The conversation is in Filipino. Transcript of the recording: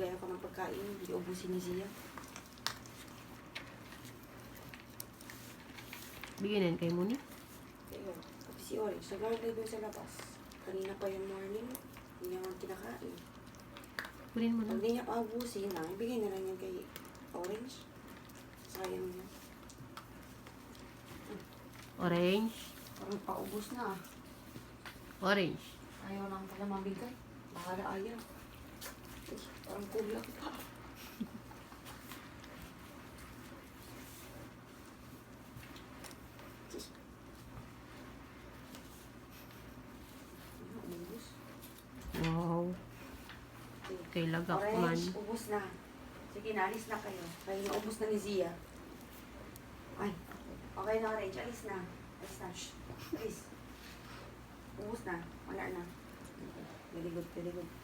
magbigay ako ng pagkain. Hindi ubusin ni Zia. Bigyan kay Muni. Kaya, pati si Orange, naglalagay doon sa labas. Kanina pa yung morning, hindi niya kinakain. Kunin mo na. Pag hindi niya paubusin na, ibigay na lang yan kay Orange. Sayang niya. Orange. Parang paubos na. Orange. Ayaw lang pala mabigay. Bahala ayaw. Ay, parang kulang pa. Ubus. Wow. Kay lagak man. Orange, ubus na. Sige, naalis na kayo. Kayo na ubus na ni Zia. Ay, okay na Orange. Alis na. Alis na. Shh. Alis. Ubus na. Wala na. Very good, very good.